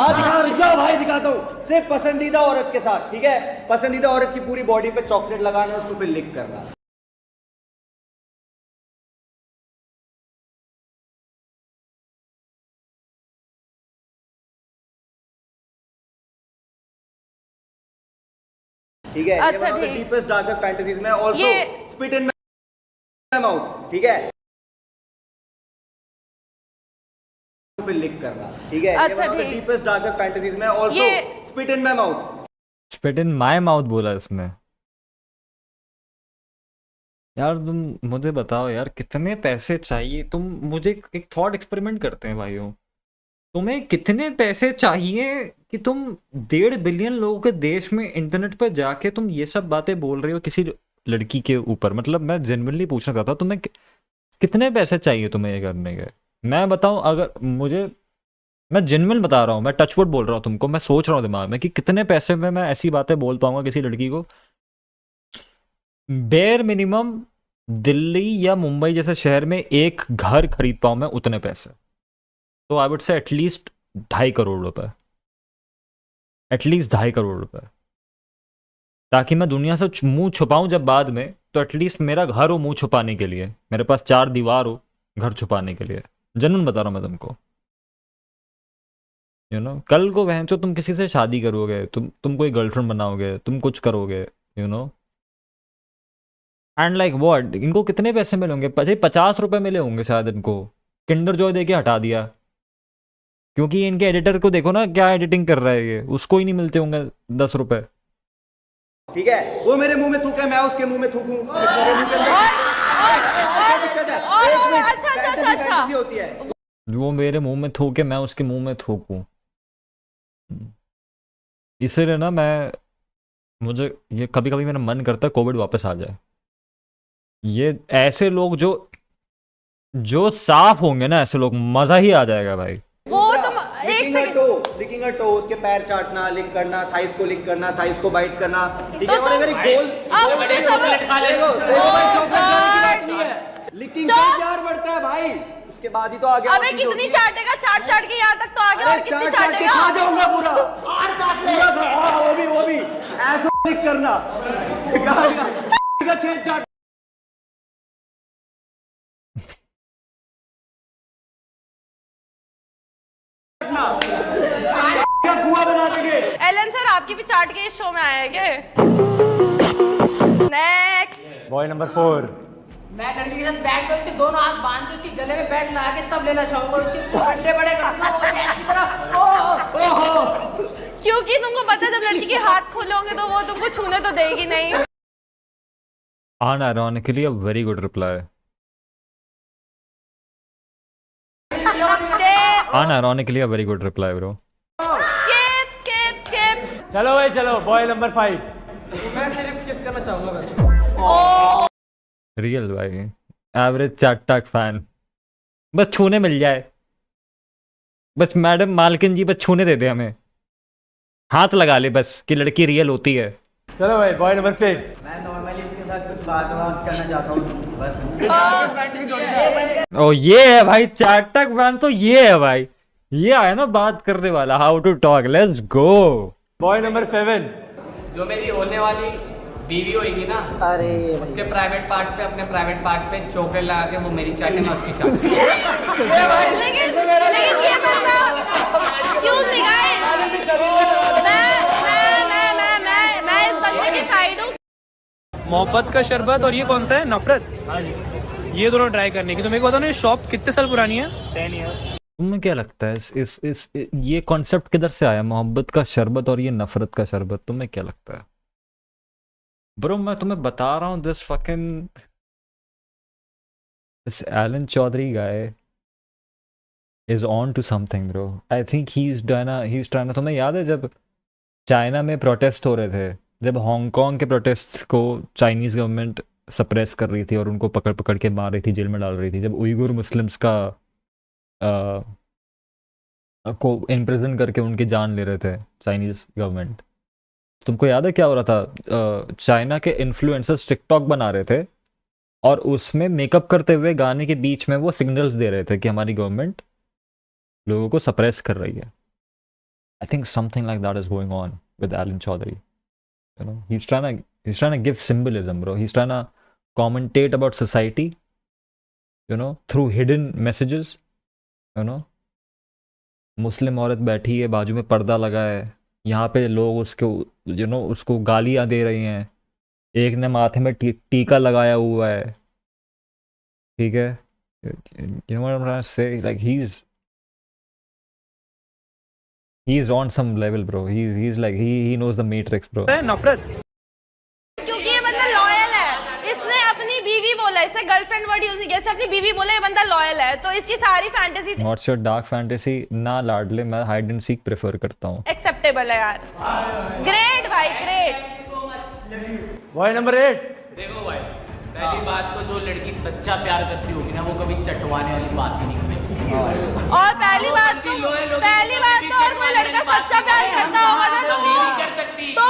रुक जाओ भाई, दिखाता हूँ। सिर्फ पसंदीदा औरत के साथ, ठीक है? पसंदीदा औरत की पूरी बॉडी पे चॉकलेट लगाना, उसको फिर लिक करना। ठीक है? अच्छा, ठीक। डीपेस्ट डार्केस्ट फैंटेसीज में आल्सो ये- स्पिट इन माउथ, ठीक है? फिर लिक करना, ठीक है? अच्छा, ठीक। डीपेस्ट डार्केस्ट फैंटेसीज में आल्सो ये- spit in my mouth. Spit in my mouth बोला इसने। यार तुम मुझे बताओ यार, कितने पैसे चाहिए? तुम मुझे एक थॉट एक्सपेरिमेंट करते हैं भाइयों, तुम्हें कितने पैसे चाहिए कि तुम 1.5 बिलियन लोगों के देश में इंटरनेट पर जाके तुम ये सब बातें बोल रहे हो किसी लड़की के ऊपर? मतलब मैं जेन्युइनली पूछना चाहता हूँ, तुम्हें कितने पैसे चाहिए तुम्हें ये करने के? मैं बताऊं, अगर मैं जेन्युइन बता रहा हूँ, मैं टचवुड बोल रहा हूँ तुमको, मैं सोच रहा हूँ दिमाग में कि कितने पैसे में मैं ऐसी बातें बोल पाऊंगा किसी लड़की को। बेयर मिनिमम दिल्ली या मुंबई जैसे शहर में एक घर खरीद पाऊं मैं उतने पैसे, तो I would say at least 2.5 crore रुपए, एटलीस्ट 2.5 करोड़ रुपए, ताकि मैं दुनिया से मुंह छुपाऊं जब बाद में, तो एटलीस्ट मेरा घर हो मुंह छुपाने के लिए, मेरे पास 4 दीवार हो घर छुपाने के लिए। जनून बता रहा हूं मैं तुमको, यू नो। कल को बहन चो तुम किसी से शादी करोगे, तुम कोई गर्लफ्रेंड बनाओगे, तुम कुछ करोगे, you know, and like what, इनको कितने पैसे मिलेंगे? 50 रुपए मिले होंगे शायद इनको। किंडर जॉय दे के हटा दिया, क्योंकि इनके एडिटर को देखो ना क्या एडिटिंग कर रहा है ये, उसको ही नहीं मिलते होंगे 10 रुपए। ठीक है? वो मेरे मुंह में थूके, मैं उसके मुंह में थूकूं, मेरे मुंह के अंदर क्या दिक्कत है? एक मिनट, फैंटेसी होती है। वो मेरे मुंह में थूके, मैं उसके मुंह में थूकूं। इसीलिए ना मुझे ये कभी कभी मेरा मन करता है कोविड वापस आ जाए। ये ऐसे लोग जो साफ होंगे ना, ऐसे लोग, मजा ही आ जाएगा भाई। वो तुम एक सेकंड, लिकिंग अ टो, उसके पैर चाटना, लिक करना, थाइस को लिक करना, थाइस को बाइट करना, ठीक है? तो और अगर एक गोल अब बड़े चॉकलेट खा ले। देखो भाई, चॉकलेट खाने की बात नहीं है, लिकिंग से प्यार बढ़ता है भाई, उसके बाद ही तो आगे अबे कितनी चाटेगा? चाट चाट के यहाँ तक तो आ गया, और कितनी चाट के खा चाटेगा? जाऊंगा पूरा, और चाट ले। वो भी ऐसा लिक करना, का छेद चाट। कुआं बना देंगे। एलन सर आपकी भी चाट के इस शो में आया है क्या? नेक्स्ट। Boy number 4। मैं लड़की के साथ बैठ कर उसके दोनों हाथ बांध के उसके गले में बेल्ट लगा के तब लेना चाहूंगा, उसके बड़े बड़े की तरह। ओहो, क्योंकि तुमको पता है जब लड़की के हाथ खुले होंगे तो वो तुमको छूने तो देगी नहीं। Unironically a very good reply. Unironically a very good reply, bro. Skip. चलो भाई चलो, बॉय नंबर 5। मैं सिर्फ किस करना चाहूंगा बस। रियल भाई, एवरेज चाट टाक फैन, बस छूने मिल जाए। बस मैडम मालकिन जी बस छूने दे दे हमें, हाथ लगा ले बस कि लड़की रियल होती है। चलो भाई बॉय नंबर 6। मैं नॉर्मली उसके साथ कुछ बात करना चाहता हूँ बस। ओ ये है भाई चाटक मैन, तो ये है भाई, ये आया ना बात करने वाला, how to talk, let's go. Boy number 7। जो मेरी होने वाली बीवी होगी ना, अरे उसके प्राइवेट पार्ट पे, अपने प्राइवेट पार्ट पे चोकलेट लगा के वो मेरी चाटे, मैं उसकी चाटे। लेकिन ये बंदा एक्सक्यूज मी गाइस, मैं इस बंदे की साइड हूँ। मोहब्बत का शरबत और ये कौन सा है, नफरत, ये दोनों ट्राई करने की। तो मेरे को बताओ ना, ये शॉप कितने साल पुरानी है? 10 ईयर। तुम्हें क्या लगता है इस ये कॉन्सेप्ट किधर से आया, मोहब्बत का शरबत और ये नफरत का शरबत? तुम्हें क्या लगता है ब्रो? मैं तुम्हें बता रहा हूँ, this Alan Chaudhary guy is on to something bro. I think he is trying. तुम्हें याद है जब चाइना में प्रोटेस्ट हो रहे थे, जब हांगकांग के प्रोटेस्ट को चाइनीज गवर्नमेंट सप्रेस कर रही थी और उनको पकड़ पकड़ के मार रही थी, जेल में डाल रही थी, जब उइगुर मुस्लिम्स का को इम्प्रिजन करके उनकी जान ले रहे थे चाइनीज गवर्नमेंट, तुमको याद है क्या हो रहा था? चाइना के इन्फ्लुएंसर्स टिकटॉक बना रहे थे और उसमें मेकअप करते हुए गाने के बीच में वो सिग्नल्स दे रहे थे कि हमारी गवर्नमेंट लोगों को सप्रेस कर रही है। I think something like that is going on with Alan Chaudhary. You know, he's trying to give symbolism, bro. He's trying to commentate about society, you know, through hidden messages, you know. मुस्लिम औरत बैठी है, बाजू में पर्दा लगा है, यहाँ पे लोग उसको उसको गालियाँ दे रही हैं, एक ने माथे में टीका लगाया हुआ है, ठीक है? You know what I'm trying to say? Like he's on some level, bro. He's like he knows the matrix, bro. नफरत। क्योंकि ये बंदा लॉयल है, इसने अपनी बीवी बोला, इसने गर्लफ्रेंड वर्ड यूज नहीं किया, इसने अपनी बीवी बोला, ये बंदा लॉयल है, तो इसकी सारी fantasy What's your dark fantasy? ना लाडले, मैं हाइड एंड सीक प्रेफर करता हूँ। एक्सेप्टेबल है यार। ग्रेट भाई, ग्रेट। Boy number 8। देखो भाई, पहली बात तो जो लड़की सच्चा प्यार करती होगी ना, वो कभी चटवाने वाली बात ही नहीं करेगी। और पहली बात तो और कोई लड़का सच्चा प्यार करता होगा ना, तो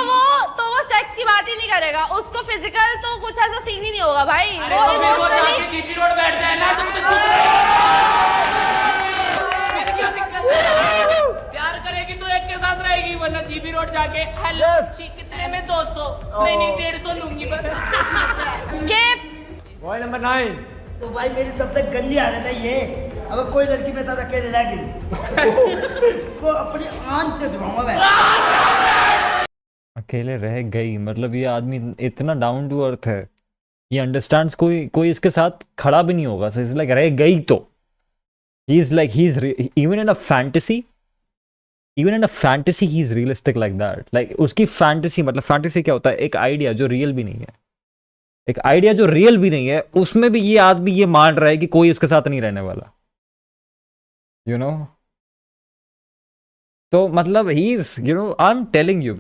वो सेक्स की बात ही नहीं करेगा, उसको फिजिकल तो कुछ ऐसा सीन ही नहीं होगा भाई। वो इमोशनली जीपी रोड बैठ जाए ना, तुम तो चुप क्या दिक्कत है? प्यार करेगी तो एक के साथ रहेगी, वरना जीपी रोड जाके हेलो कितने में 200 नहीं 150 लूंगी बस। स्किप। Boy number 9। तो भाई मेरी सबसे गंदी आदत है ये, अगर कोई लड़की मेरे साथ अकेले रह गई इसको अपनी आंच से धुआऊंगा मैं। अकेले रह गई मतलब ये आदमी इतना डाउन टू अर्थ है, ये अंडरस्टैंड्स कोई इसके साथ खड़ा भी नहीं होगा, सो इज लाइक रह गई तो he is even in a fantasy he is realistic like that. Like उसकी फैंटेसी, मतलब फैंटेसी क्या होता है? एक आइडिया जो रियल भी नहीं है, एक आइडिया जो रियल भी नहीं है, उसमें भी ये आदमी ये मान रहा है कि कोई उसके साथ नहीं रहने वाला, यू नो। तो मतलब he is, you know, I am telling you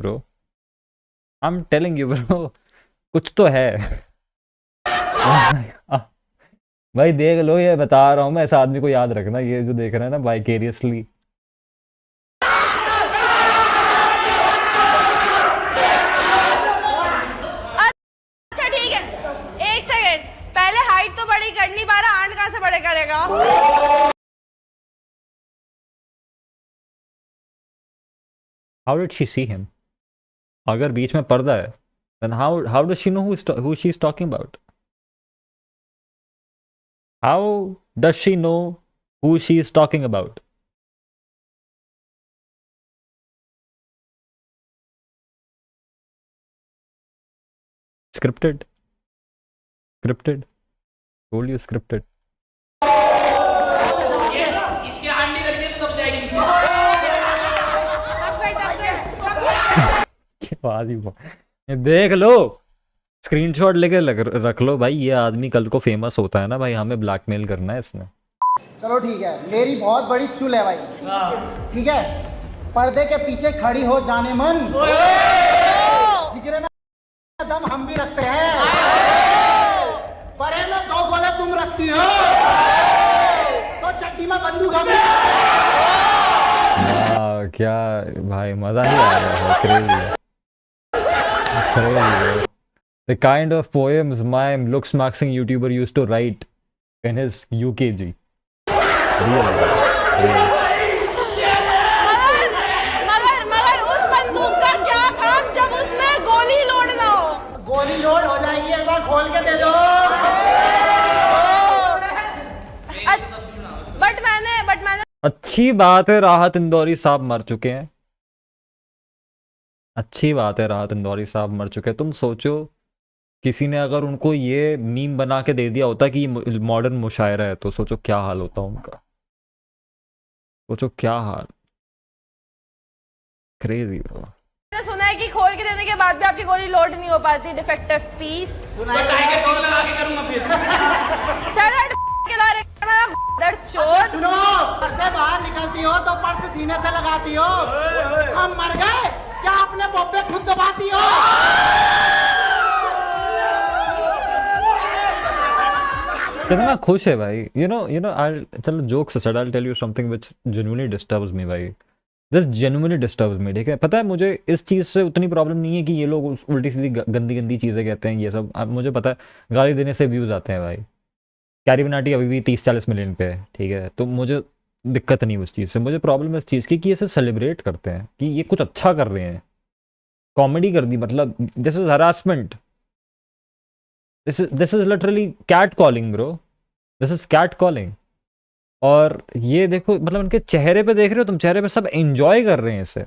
bro, कुछ तो है। भाई देख लो, ये बता रहा हूं मैं, ऐसा आदमी को याद रखना, ये जो देख रहा है ना वाइकेरियसली। अच्छा ठीक है, एक सेकंड, पहले हाइट तो बड़ी कर नहीं पा रहा, आंट कहां से बड़े करेगा? How did she see him? अगर बीच में पर्दा है, then how does she know who she's talking about? How does she know who she is talking about? Scripted. Told you scripted. इसके अंडे रख दे तो दब जाएगी नीचे। ये देख लो, स्क्रीनशॉट लेके रख लो भाई, ये आदमी कल को फेमस होता है ना भाई, हमें ब्लैकमेल करना है इसने। चलो ठीक है, मेरी बहुत बड़ी चुल है भाई, ठीक है? पर्दे के पीछे खड़ी हो जाने मन, जिगरे में दम हम भी रखते हैं, परे में 2 गोले तुम रखती हो, तो चट्टी में बंदूक हम क्या भाई मजा नहीं आ रहा है, crazy crazy. The kind of poems my looks maxing YouTuber used to write in his UKG. Real. मगर उस बंदूक का क्या काम जब उसमें गोली लोड ना हो। गोली लोड हो जाएगी, एक बार खोल के दे दो। बट मैंने अच्छी बात है राहत इंदौरी साहब मर चुके हैं। अच्छी बात है राहत इंदौरी साहब मर चुके हैं। तुम सोचो किसी ने अगर उनको ये मीम बना के दे दिया होता कि ये मॉडर्न मुशायरा है, तो सोचो क्या हाल होता उनका। सोचो क्या हाल। Crazy bro. मैंने सुना है कि खोल के देने के बाद भी आपकी गोली लोड नहीं हो पाती, डिफेक्टिव पीस। सुनो, घर से बाहर निकलती हो तो पर्स सीने से लगाती हो। हम मर गए क्या अपने बोपे खुद दबाती हो? कितना खुश है भाई। you know चलो jokes aside, I'll tell you something which genuinely disturbs me भाई। This genuinely disturbs me, ठीक है। पता है मुझे इस चीज़ से उतनी प्रॉब्लम नहीं है कि ये लोग उल्टी सीधी गंदी चीज़ें कहते हैं, ये सब। मुझे पता है गाली देने से व्यूज़ आते हैं भाई। कैरी बनाटी अभी भी 30-40 मिलियन पे है, ठीक है। तो मुझे दिक्कत नहीं उस चीज़ से। मुझे प्रॉब्लम है इस चीज़ की कि इसे सेलिब्रेट करते हैं कि ये कुछ अच्छा कर रहे हैं, कॉमेडी कर दी। मतलब this is harassment, this is literally catcalling bro, this is catcalling. और ये देखो, मतलब उनके चेहरे पे देख रहे हो तुम, चेहरे पे सब एंजॉय कर रहे हैं इसे,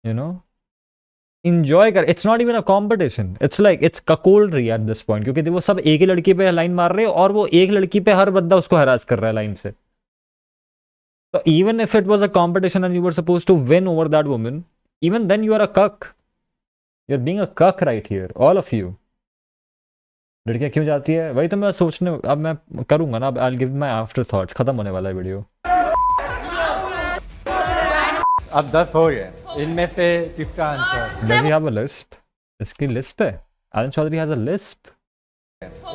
यू नो, इंजॉय कर। It's not even a competition, it's like it's cuckoldry at this point, क्योंकि वो सब एक ही लड़की पे लाइन मार रहे हैं और वो एक लड़की पे हर बंदा उसको हरास कर रहा है लाइन से। तो even if it was a competition and you were supposed to win over that woman, even then you are a cuck. You're being a cuck right here, all of you. लड़कियां क्यों जाती है वही तो मैं सोचने, अब मैं करूंगा ना, अब I'll give my after thoughts। खत्म होने वाला है वीडियो। अब 10 हो गए, इनमें से किसका answer? Does he have a lisp? इसकी लिस्प है? Alan Chaudhary has a lisp?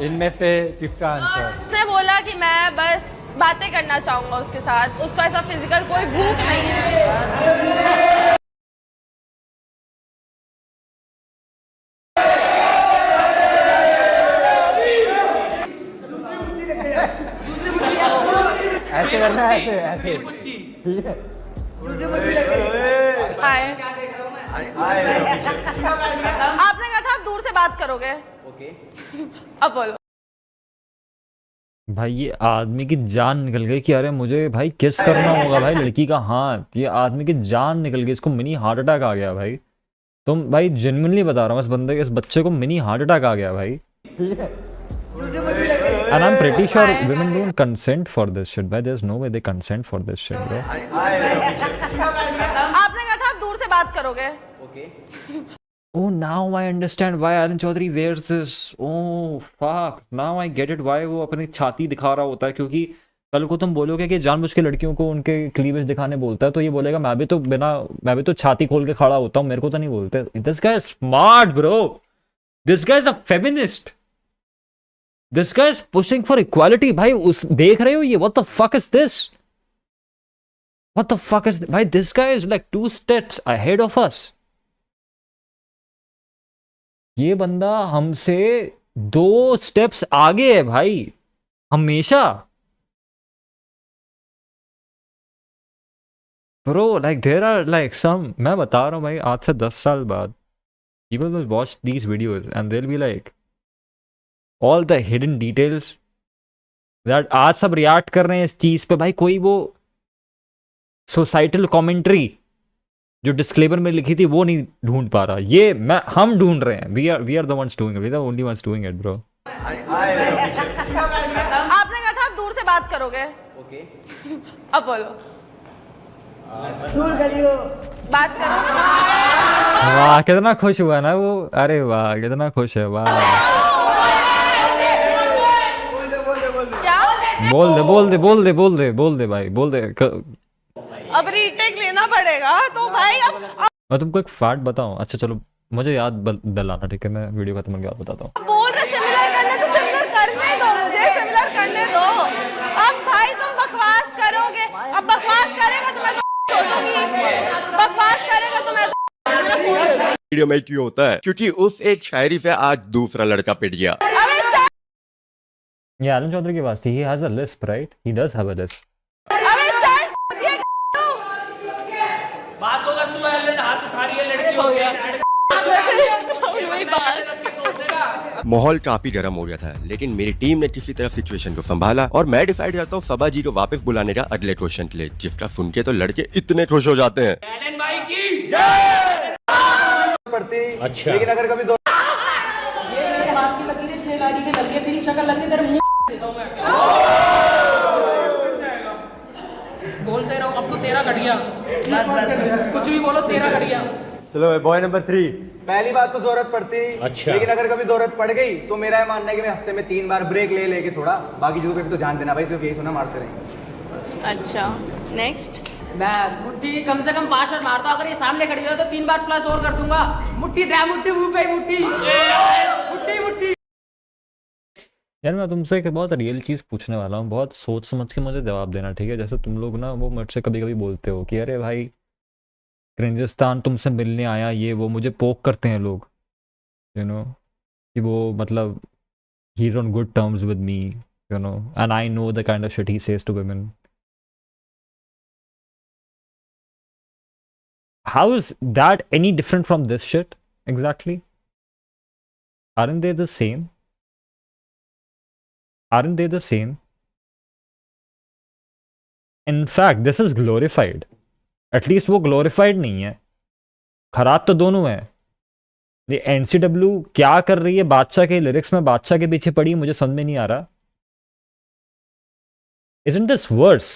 इनमें से किसका आंसर? उसने बोला कि मैं बस बातें करना चाहूंगा उसके साथ, उसका ऐसा फिजिकल कोई भूख नहीं है। ऐसे करना है, ऐसे ठीक है। आपने कहा था आप दूर से बात करोगे। ओके अब बोलो। भाई ये आदमी की जान निकल गई कि अरे मुझे भाई किस करना होगा भाई लड़की का हाथ। ये आदमी की जान निकल गई, इसको मिनी हार्ट अटैक आ गया भाई। तुम भाई जेन्युइनली बता रहा हूँ, इस बच्चे को मिनी हार्ट अटैक आ गया भाई। And I'm pretty sure women don't consent for this shit, भाई। There's no way they consent for this shit, bro. आपने कहा था आप दूर से बात करोगे। Okay Oh, now I understand why Alan Chaudhary wears this. Oh, fuck. Now I get it why वो अपनी छाती दिखा रहा होता है, क्योंकि कल को तुम बोलोगे कि जानबूझ के लड़कियों को उनके क्लीवेज दिखाने बोलता है, तो ये बोलेगा मैं भी तो छाती खोल के खड़ा होता हूँ, मेरे को तो नहीं बोलते। This guy is smart, bro. This guy is a feminist. This guy is pushing for equality. भाई उस देख रहे हो ये? What the fuck is this? What the fuck is this? भाई this guy is like 2 steps ahead of us. ये बंदा हमसे 2 स्टेप्स आगे है भाई, हमेशा। Bro, like there are like some, मैं बता रहा हूँ भाई, आज से 10 साल बाद people will watch these videos and they'll be like all the hidden details that आज सब रिएक्ट कर रहे हैं इस चीज पे। भाई कोई वो सोसाइटल कमेंट्री जो डिस्क्लेमर में लिखी थी वो नहीं ढूंढ पा रहा, ये हम ढूंढ रहे हैं। We are the ones doing it, we are the only ones doing it, bro. आपने कहा था आप दूर से बात करोगे। ओके अब बोलो। दूर करियो। बात करो। वाह कितना खुश हुआ ना वो, अरे वाह कितना खुश है, वाह। क्या? बोल दे भाई, बोल दे। अब रीटेक लेना पड़ेगा तो भाई अब मैं तुमको एक फैक्ट बताऊं? अच्छा चलो मुझे याद दिलाना, ठीक है? मैं वीडियो खत्म करके याद बताता हूँ। बोल रहे सिमिलर करने तो सिमिलर करने दो, मुझे सिमिलर करने दो। अब भाई तुम बकवास करोगे, अब बकवास करेगा तो मैं तो धो दूंगी। बकवास करेगा तो मैं मेरा फोन दे दो। वीडियो में क्यों होता है? क्योंकि उस एक शायरी से आज दूसरा लड़का पिट गया। अबे चल, ये एलन चौधरी की बात थी. He has a lisp, right? He does have a lisp. अबे चल, ये बात होगा सुबह एलन हाथ उठा रही है लड़की हो गया वही बात। माहौल काफी गर्म हो गया था, लेकिन मेरी टीम ने किसी तरह सिचुएशन को संभाला और मैं डिसाइड करता हूँ सबा जी को वापस बुलाने का अगले क्वेश्चन के लिए, जिसका सुन के तो लड़के इतने खुश हो जाते हैं। एलन भाई की जय पड़ती। अच्छा। लेकिन अगर कभी ये मेरे हाथ की लकीरें 6 लाख के लड़के तेरी शक्ल लगने तेरे मुंह देता हूं मैं। बोलते रहो, अब तो तेरा कट गया। कुछ भी बोलो, तेरा कट गया। चलो बॉय नंबर 3। पहली बात तो जरूरत पड़ती। अच्छा। लेकिन अगर कभी जरूरत पड़ गई तो मेरा ये मानना है कि मैं हफ्ते में 3 बार ब्रेक ले लेके थोड़ा बाकी चीजों पे भी तो ध्यान देना भाई, सिर्फ यही थोड़ा मारते रहेंगे। अच्छा, नेक्स्ट। मैं मुट्ठी कम से कम 5 बार मारता हूं। अगर ये सामने खड़ी हो तो 3 बार प्लस और कर दूंगा। मुट्ठी दे, मुट्ठी मुंह पे, मुट्ठी मुट्ठी मुट्ठी। यार मैं तुमसे एक बहुत रियल चीज़ पूछने वाला हूँ, बहुत सोच समझ के मुझे जवाब देना, ठीक है? जैसे तुम लोग ना वो मुझसे कभी कभी बोलते हो कि अरे भाई क्रिंजिस्तान तुमसे मिलने आया, ये वो, मुझे पोक करते हैं लोग, यू नो, कि वो मतलब he is on good terms with me, you know, and I know the kind of shit he says to women. How is that any different from this shit exactly? Aren't they the same? Aren't they the same? In fact, this is glorified. At least वो glorified नहीं है. खराब तो दोनों है. ये NCW क्या कर रही है बादशाह के लिरिक्स में, बादशाह के पीछे पड़ी, मुझे समझ में नहीं आ रहा. Isn't this worse?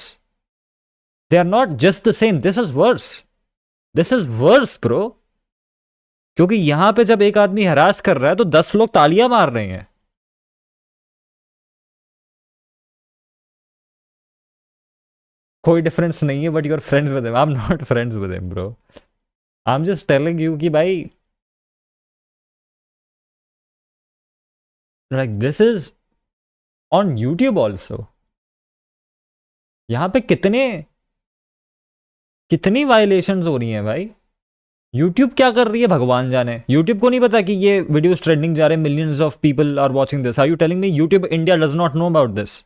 They are not just the same. This is worse. This is worse, bro. क्योंकि यहां पे जब एक आदमी हरास कर रहा है तो 10 लोग तालियां मार रहे हैं. कोई डिफरेंस नहीं है, but you're friends with him. I am not friends with him, bro. I am just telling you कि भाई like this is on YouTube also. यहां पे कितनी वायलेशंस हो रही हैं भाई. YouTube क्या कर रही है भगवान जाने. YouTube को नहीं पता कि ये वीडियोस ट्रेंडिंग जा रहे हैं, millions of people are watching this. Are you telling me YouTube India does not know about this?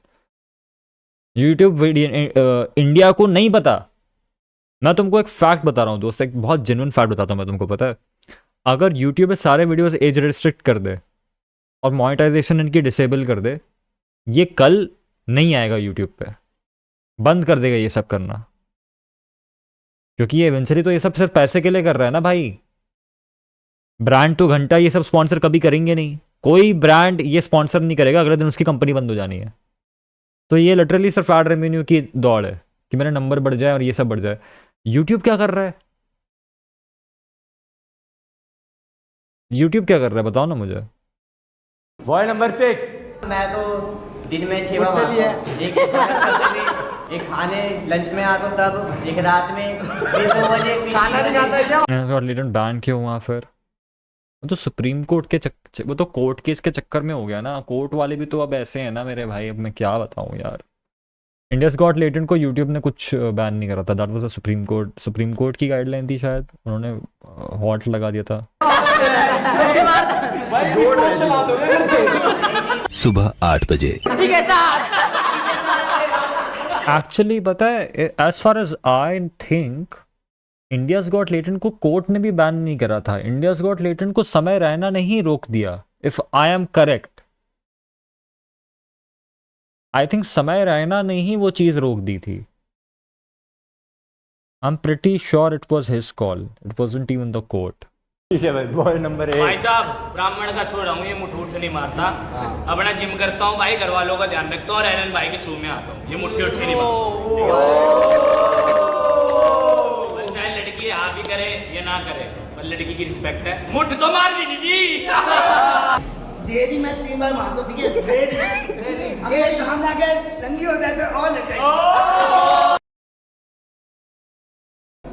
YouTube India को नहीं पता. मैं तुमको एक फैक्ट बता रहा हूँ दोस्त, एक बहुत जेन्युइन फैक्ट बताता हूँ मैं तुमको. पता है, अगर YouTube पे सारे वीडियोस एज रिस्ट्रिक्ट कर दे और मोनेटाइजेशन इनकी डिसेबल कर दे, ये कल नहीं आएगा YouTube पे, बंद कर देगा ये सब करना. क्योंकि ये इवेंचुअली तो ये सब सिर्फ पैसे के लिए कर रहा है ना भाई. ब्रांड तो घंटा ये सब स्पॉन्सर कभी करेंगे नहीं. कोई ब्रांड ये स्पॉन्सर नहीं करेगा, अगले दिन उसकी कंपनी बंद हो जानी है. तो ये लिटरली सिर्फ एड रेवेन्यू की दौड़ है कि मेरा नंबर बढ़ जाए और ये सब बढ़ जाए. यूट्यूब क्या कर रहा है? यूट्यूब क्या कर रहा है बताओ ना मुझे. Boy number 6। मैं तो दिन में 6 बार एक खाने लंच में आता हूँ, तब एक रात में, फिर 2 बजे खाना नहीं खाता है क्या? लेटेंट बैन क्यों हुआ फिर? वो तो सुप्रीम कोर्ट के वो तो कोर्ट केस के चक्कर में हो गया ना. कोर्ट वाले भी तो अब ऐसे हैं ना मेरे भाई. अब मैं क्या बताऊं यार. इंडियाज गॉट लेटेंट को यूट्यूब ने कुछ बैन नहीं करा था. That was a supreme court की गाइडलाइन थी शायद, उन्होंने हॉट लगा दिया था. सुबह 8 बजे. एक्चुअली पता है, as far as I think India's got latent को कोर्ट ने भी बैन नहीं करा था. इंडियाज गॉट लेटेंट को समय रैना ने ही रोक दिया, if I am correct. I think समय रैना ने ही वो चीज रोक दी थी. I am pretty sure it was his call, it wasn't even the court. ठीक है भाई. Boy number 8। भाई साहब, ब्राह्मण का छोड़ रहा हूँ, ये मुट्ठी नहीं मारता. अपना जिम करता हूँ भाई, घर वालों का ध्यान रखता हूँ और एलन भाई के शो में आता हूँ. ये मुट्ठी नहीं मारता. चाहे लड़की हाँ भी करे या ना करे, पर लड़की की रिस्पेक्ट है. मुट्ठी तो मारनी नहीं जी. देरी में 3 बार मारता, ठीक है? देरी अगर सामने आके लंगी हो जाए तो और लग जाएगी.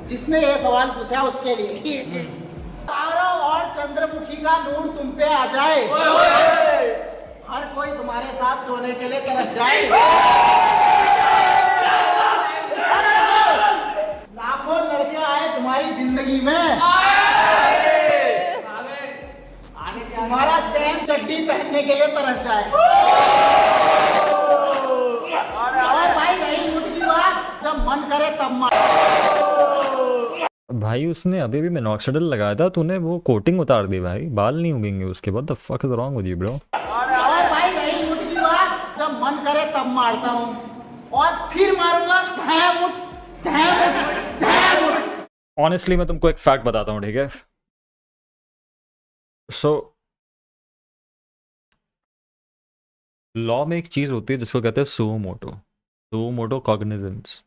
जिसने ये सवाल पूछा उसके लिए तारों और चंद्रमुखी का नूर तुम पे आ जाए, हर कोई तुम्हारे साथ सोने के लिए तरस जाए. लाखों जिंदगी में। तुम्हारा चैन चड्डी पहनने के लिए तरस जाए। और भाई रही झूठ की बात, जब मन करे तब मार। भाई उसने अभी भी मिनॉक्सिडिल लगाया था, तूने वो कोटिंग उतार दी भाई, बाल नहीं उगेंगे उसके बाद। The fuck is wrong with you bro? और भाई रही झूठ की बात, जब मन करे तब मारता हूँ और फिर मारूंगा धैम उठ, धैम उठ, धैम उठ। ऑनेस्टली मैं तुमको एक फैक्ट बताता हूँ, ठीक है? सो लॉ में एक चीज होती है जिसको कहते हैं suo motu cognizance.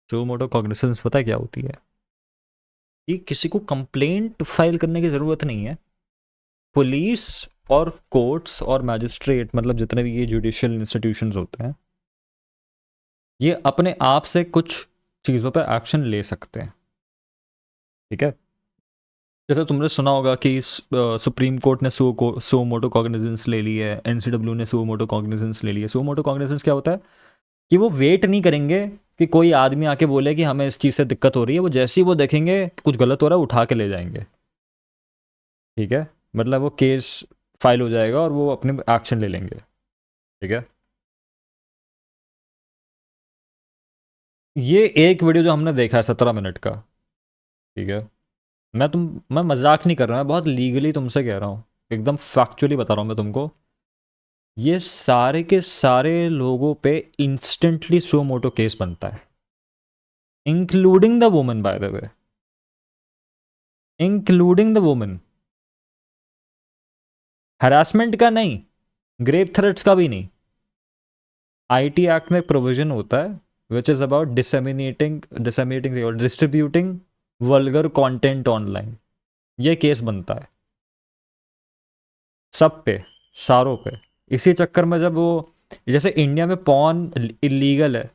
Suo motu cognizance पता है क्या होती है? कि किसी को कंप्लेंट फाइल करने की ज़रूरत नहीं है। पुलिस और कोर्ट्स और मैजिस्ट्रेट, मतलब जितने भी ये जुडिशियल इंस्टीट्यूशंस होते हैं, ये अपने आप से कुछ चीज़ों पे एक्शन ले सकते हैं, ठीक है? जैसे तुमने सुना होगा कि सुप्रीम कोर्ट ने सुओ मोटो कॉग्निजेंस ले ली है, एनसीडब्ल्यू ने सुओ मोटो कॉग्निजेंस ले ली है। सुओ मोटो कॉग्निजेंस क्या होता है कि वो वेट नहीं करेंगे कि कोई आदमी आके बोले कि हमें इस चीज़ से दिक्कत हो रही है, वो जैसे ही वो देखेंगे कि कुछ गलत हो रहा है उठा के ले जाएंगे, ठीक है? मतलब वो केस फाइल हो जाएगा और वो अपने एक्शन ले लेंगे, ठीक है? ये एक वीडियो जो हमने देखा है 17 मिनट का, ठीक है? मैं मजाक नहीं कर रहा, मैं बहुत लीगली तुमसे कह रहा हूँ, एकदम फैक्चुअली बता रहा हूँ मैं तुमको। ये सारे के सारे लोगों पे इंस्टेंटली सुओ मोटो केस बनता है, including the woman, by the way, including the woman. Harassment का नहीं, ग्रेव थ्रेट्स का भी नहीं। आईटी एक्ट में एक प्रोविजन होता है विच इज अबाउट डिसमिनेटिंग और डिस्ट्रीब्यूटिंग वल्गर कंटेंट ऑनलाइन। ये केस बनता है सब पे, सारों पे। इसी चक्कर में जब वो, जैसे इंडिया में पॉर्न इलीगल है,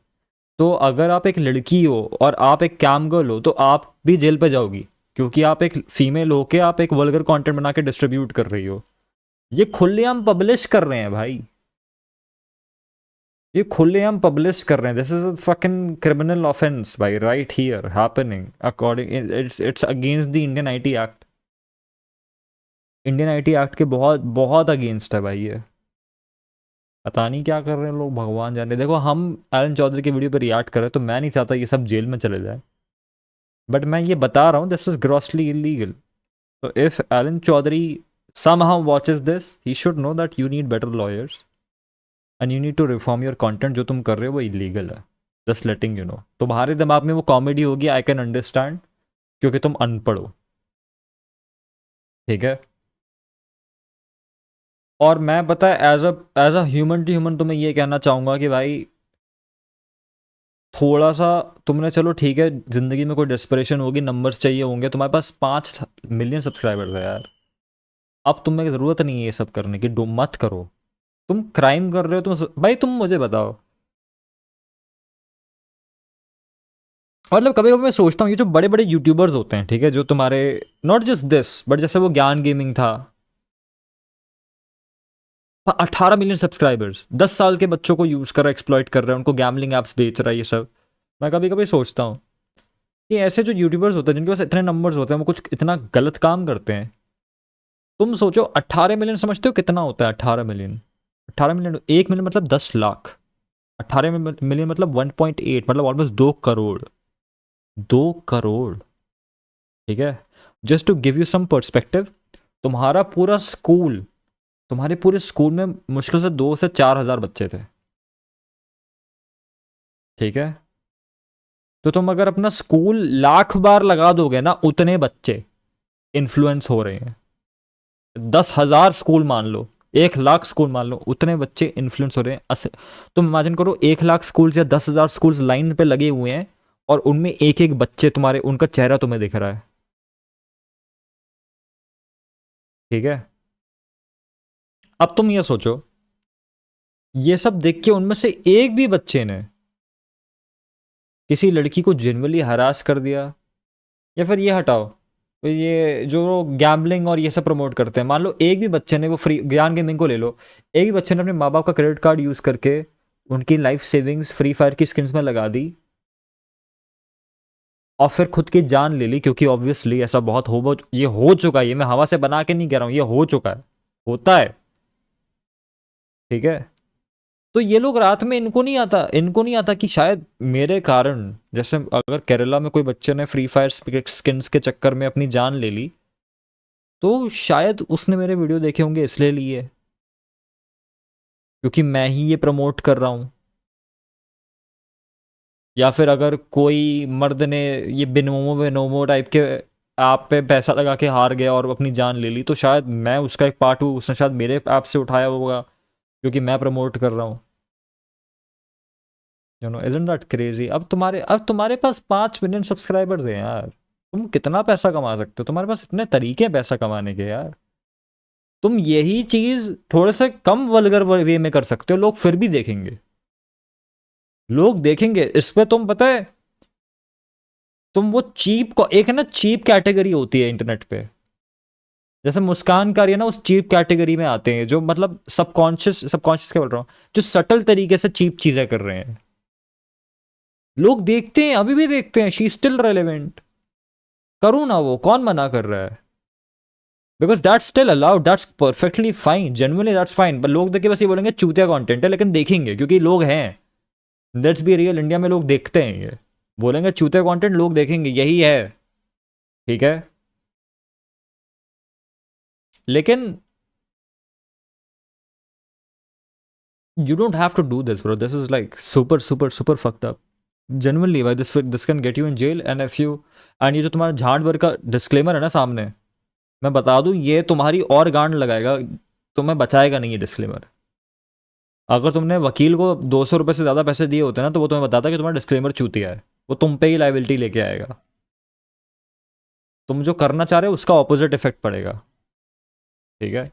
तो अगर आप एक लड़की हो और आप एक कैम गर्ल हो तो आप भी जेल पे जाओगी, क्योंकि आप एक फीमेल हो के आप एक वल्गर कंटेंट बना के डिस्ट्रीब्यूट कर रही हो। ये खुलेआम पब्लिश कर रहे हैं भाई, ये खुलेआम पब्लिश कर रहे हैं। This is a fucking criminal offence भाई, right here happening according, it's against the Indian IT act. Indian IT act के बहुत बहुत अगेंस्ट है भाई ये। पता नहीं क्या कर रहे हैं लोग, भगवान जाने। देखो हम एलन चौधरी की वीडियो पर रिएक्ट कर रहे हैं, तो मैं नहीं चाहता ये सब जेल में चले जाए, बट मैं ये बता रहा हूँ दिस इज ग्रॉसली इलीगल। तो if Alan Chaudhary somehow watches this, he should know that you need better lawyers and you need to reform your content। जो तुम कर रहे हो वो इलीगल है, just letting you know। तुम्हारे दिमाग में वो कॉमेडी होगी, आई कैन अंडरस्टैंड, क्योंकि तुम अनपढ़ हो, ठीक है? और मैं पता है as a human to human तुम्हें ये कहना चाहूँगा कि भाई थोड़ा सा तुमने, चलो ठीक है, ज़िंदगी में कोई डेस्परेशन होगी, नंबर्स चाहिए होंगे, तुम्हारे पास 5 मिलियन सब्सक्राइबर्स है यार। अब तुम्हें ज़रूरत नहीं है ये सब करने की, मत करो। तुम क्राइम कर रहे हो, भाई तुम मुझे बताओ। मतलब कभी कभी मैं सोचता हूँ ये जो बड़े बड़े यूट्यूबर्स होते हैं, ठीक है, जो तुम्हारे, नॉट जस्ट दिस बट जैसे वो ज्ञान गेमिंग था, 18 मिलियन सब्सक्राइबर्स, 10 साल के बच्चों को यूज़ कर रहा है, एक्सप्लॉइट कर रहा है, उनको गैमलिंग ऐप्स बेच रहा है, ये सब। मैं कभी कभी सोचता हूँ कि ऐसे जो यूट्यूबर्स होते हैं जिनके पास इतने नंबर्स होते हैं, वो कुछ इतना गलत काम करते हैं। तुम सोचो 18 मिलियन समझते हो कितना होता है? 18 मिलियन, 1 मिलियन मतलब 10 लाख, 18 मिलियन मतलब 1.8, मतलब ऑलमोस्ट 2 करोड़, 2 करोड़, ठीक है? Just to give you some perspective, तुम्हारा पूरा स्कूल, तुम्हारे पूरे स्कूल में मुश्किल से 2 से 4 हज़ार बच्चे थे, ठीक है? तो तुम अगर अपना स्कूल लाख बार लगा दोगे ना, उतने बच्चे इन्फ्लुएंस हो रहे हैं। 10,000 स्कूल मान लो, 1 लाख स्कूल मान लो, उतने बच्चे इन्फ्लुएंस हो रहे हैं। तुम इमेजिन करो 1 लाख स्कूल्स या 10,000 स्कूल्स लाइन पे लगे हुए हैं और उनमें एक एक बच्चे तुम्हारे, उनका चेहरा तुम्हें दिख रहा है, ठीक है? अब तुम ये सोचो, ये सब देख के उनमें से एक भी बच्चे ने किसी लड़की को जेन्युइनली हरास कर दिया, या फिर ये हटाओ, तो ये जो गैम्बलिंग और ये सब प्रमोट करते हैं, मान लो एक भी बच्चे ने, वो फ्री ज्ञान गेमिंग को ले लो, एक भी बच्चे ने अपने माँ बाप का क्रेडिट कार्ड यूज़ करके उनकी लाइफ सेविंग्स फ्री फायर की स्किन्स में लगा दी, और फिर खुद की जान ले ली, क्योंकि ऑब्वियसली ऐसा बहुत ये हो चुका है। ये मैं हवा से बना के नहीं कह रहा हूँ, ये हो चुका है, होता है, ठीक है। तो ये लोग रात में इनको नहीं आता कि शायद मेरे कारण, जैसे अगर केरला में कोई बच्चे ने फ्री फायर स्किन्स के चक्कर में अपनी जान ले ली, तो शायद उसने मेरे वीडियो देखे होंगे इसलिए लिए, क्योंकि मैं ही ये प्रमोट कर रहा हूँ। या फिर अगर कोई मर्द ने ये बिनोमो टाइप के ऐप पे पैसा लगा के हार गया और अपनी जान ले ली, तो शायद मैं उसका एक पार्ट हूँ, उसने शायद मेरे ऐप से उठाया होगा, क्योंकि मैं प्रमोट कर रहा हूँ। You know, isn't that crazy? अब तुम्हारे पास 5 मिलियन सब्सक्राइबर्स हैं यार, तुम कितना पैसा कमा सकते हो? तुम्हारे पास इतने तरीके हैं पैसा कमाने के यार। तुम यही चीज थोड़े से कम वल्गर वे में कर सकते हो, लोग फिर भी देखेंगे, लोग देखेंगे इस पे। तुम पता है, तुम वो एक है ना, चीप कैटेगरी होती है इंटरनेट पे, जैसे मुस्कान का ना, उस चीप कैटेगरी में आते हैं, जो मतलब सबकॉन्शियस क्या बोल रहा हूँ, जो सटल तरीके से चीप चीजें कर रहे हैं। लोग देखते हैं, अभी भी देखते हैं, शी स्टिल रेलेवेंट। करूँ ना, वो कौन मना कर रहा है? Because that's still allowed, that's perfectly fine, genuinely that's fine. But लोग देख के बस ये बोलेंगे चूतिया कंटेंट है, लेकिन देखेंगे क्योंकि लोग हैं। लेट्स बी रियल, इंडिया में लोग देखते हैं, ये बोलेंगे चूतिया कंटेंट, लोग देखेंगे, यही है, ठीक है। लेकिन you don't have to do this, bro. This is like super fucked up. Genuinely, why this can get you in jail, and if you, and ये जो तुम्हारा झाड़ भर का डिस्क्लेमर है ना सामने, मैं बता दूं, ये तुम्हारी और गांड लगाएगा, तुम्हें बचाएगा नहीं ये डिस्क्लेमर। अगर तुमने वकील को 200 रुपये से ज़्यादा पैसे दिए होते ना, तो वो तुम्हें बताता कि तुम्हारा डिस्क्लेमर चूतिया है, वो तुम पे ही लाइबिलिटी लेके आएगा। तुम जो करना चाह रहे हो उसका ऑपोजिट इफेक्ट पड़ेगा, ठीक है।